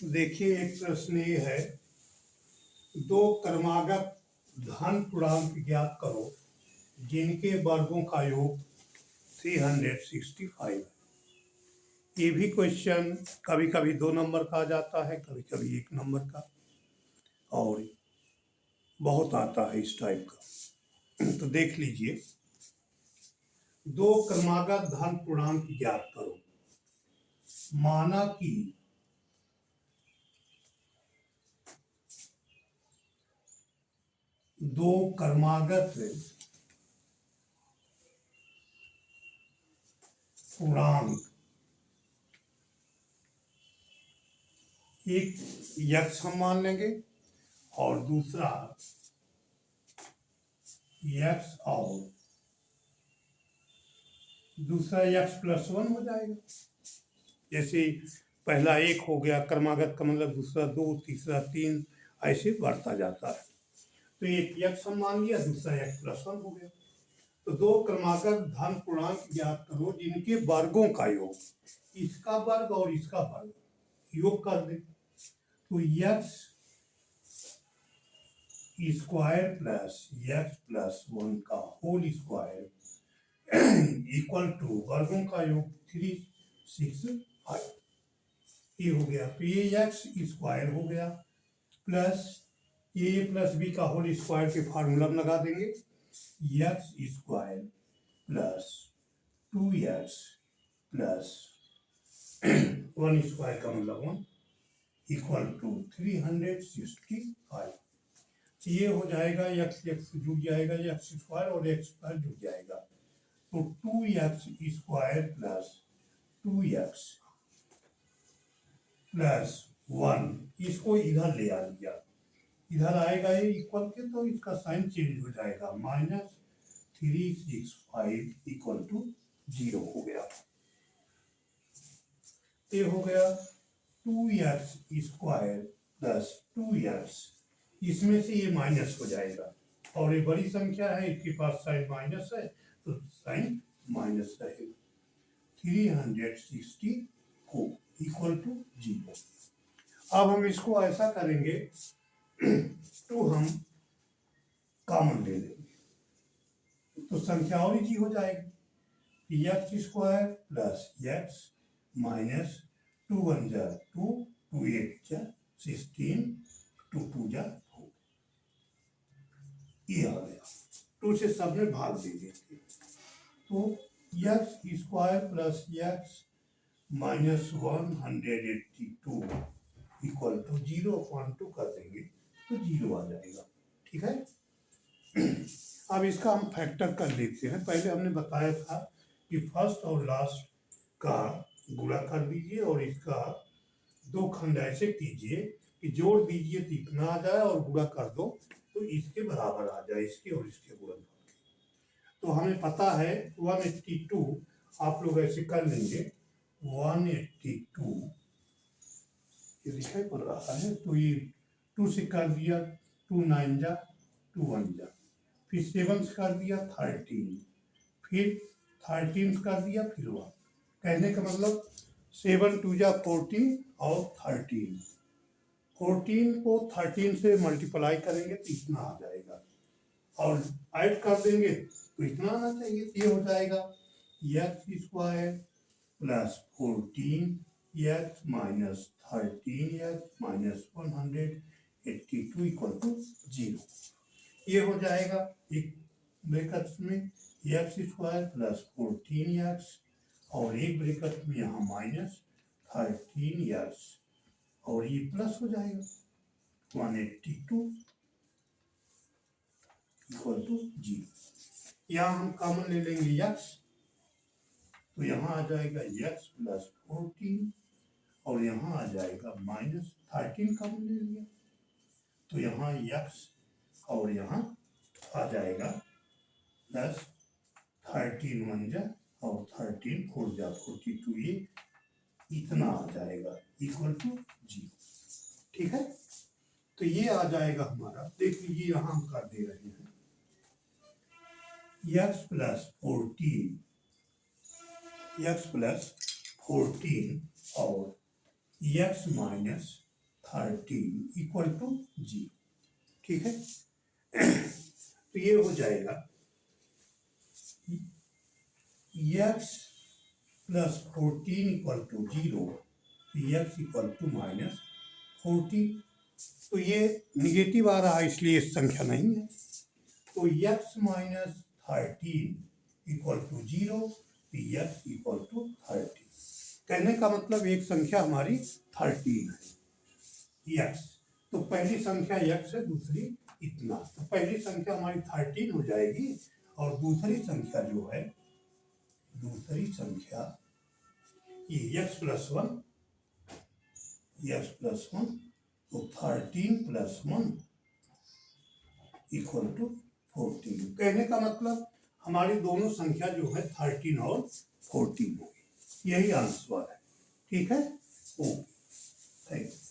देखिए, एक प्रश्न ये है, दो क्रमागत धन पूर्णांक ज्ञात करो जिनके वर्गों का योग 365 है। ये भी क्वेश्चन कभी कभी 2 नंबर का आ जाता है, कभी कभी 1 नंबर का, और बहुत आता है इस टाइप का। तो देख लीजिए, दो क्रमागत धन पूर्णांक ज्ञात करो। माना कि दो क्रमागत पूर्णांक, एक यक्ष हम मान लेंगे और दूसरा यक्स और दूसरा यक्स प्लस 1 हो जाएगा। जैसे पहला 1 हो गया, क्रमागत का मतलब दूसरा 2, तीसरा 3, ऐसे बढ़ता जाता है। तो एक यक्स हम मान लिया, दूसरा यक्स प्लस 1 हो गया। तो दो क्रमागत धन पूर्णांक ज्ञात करो जिनके वर्गों का योग, इसका वर्ग और इसका वर्ग योग कर दे। तो x square plus x plus 1 का होल स्क्वायर इक्वल टू वर्गों का योग 365। ये हो गया। तो ये एक्स स्क्वायर हो गया प्लस ए प्लस बी का होल स्क्वायर के फार्मूला में लगा देंगे। X square plus 2x plus 1 square का मतलब 1 इक्वल टू 365। ये हो जाएगा, एक्स एक्स जुड़ जाएगा, एक्स स्क्वायर और एक्स स्क्वायर जुड़ जाएगा। तो 2x square plus 2x plus 1, इसको इधर ले आ लिया, इधर आएगा ये इक्वल के, तो इसका साइन चेंज हो जाएगा, -365 इक्वल टू 0 हो गया। ये हो गया 2x स्क्वायर प्लस 2x, इसमें से ये माइनस हो जाएगा और ये बड़ी संख्या है, इसके पास साइन माइनस है तो साइन माइनस रहेगा। 364 इक्वल टू 0। अब हम इसको ऐसा करेंगे तो हम कॉमन ले लेंगे तो संख्या और इजी हो जाएगी। X square plus X minus 2 1 जा 2, 2 8 जा 16, 2 2 जा 4। ये आ गया। 2 से सब में भाग दे देते, तो X square plus X minus 182 equal to 0.2 कर देंगे तो 0 आ जाएगा। ठीक है। अब इसका हम फैक्टर कर लेते हैं। पहले हमने बताया था कि फर्स्ट और लास्ट का गुणा कर दीजिए और इसका 2 खंड ऐसे कीजिए कि जोड़ दीजिए तो इतना आ जाए और गुणा कर दो तो इसके बराबर आ जाए, इसके और इसके गुणनफल के। तो हमें पता है 182, आप लोग ऐसे कर लेंगे 182, ये दिखाई पड़ रहा है, तो ये 2 से कर दिया, 2 9 जा 2 1 जा, फिर 7 से कर दिया 13, फिर 13 से कर दिया फिर 1। कहने का मतलब 7 2 जा 14 और 13, 14 को 13 से मल्टीप्लाई करेंगे तो इतना आ जाएगा और ऐड कर देंगे तो इतना आना चाहिए। ये हो जाएगा X square plus 14 X minus 13 X minus 182 equal to 0। ये हो जाएगा एक ब्रैकेट में एक्स स्क्वायर प्लस 14 एक्स और एक ब्रैकेट में यहाँ माइनस 13 एक्स और ये प्लस हो जाएगा 182 इक्वल टू 0। यहाँ हम कॉमन ले लेंगे एक्स, तो यहाँ आ जाएगा एक्स प्लस 14 और यहाँ आ जाएगा माइनस 13 कॉमन ले लिया, तो यहाँ एक्स और यहाँ आ जाएगा प्लस 13 1 जा और 13 4 जा 42, ये इतना आ जाएगा इक्वल टू 0। ठीक है। तो ये आ जाएगा हमारा, देख लीजिए यहाँ हम कर दे रहे हैं एक्स प्लस 14 और x माइनस 13 इक्वल टू 0। ठीक है, तो ये हो जाएगा x plus 14 equal to 0, x equal to minus 14। तो ये निगेटिव आ रहा है इसलिए संख्या नहीं है। तो x minus 13 equal to 0, x equal to 13। कहने का मतलब एक संख्या हमारी 13 है x। तो पहली संख्या x है, दूसरी इतना। तो पहली संख्या हमारी 13 हो जाएगी और दूसरी संख्या जो है, दूसरी संख्या ये x प्लस 1, तो 13 प्लस 1 इक्वल टू 14। कहने का मतलब हमारी दोनों संख्या जो है 13 और 14 होगी। यही आंसर है। ठीक है, ओके, थैंक यू।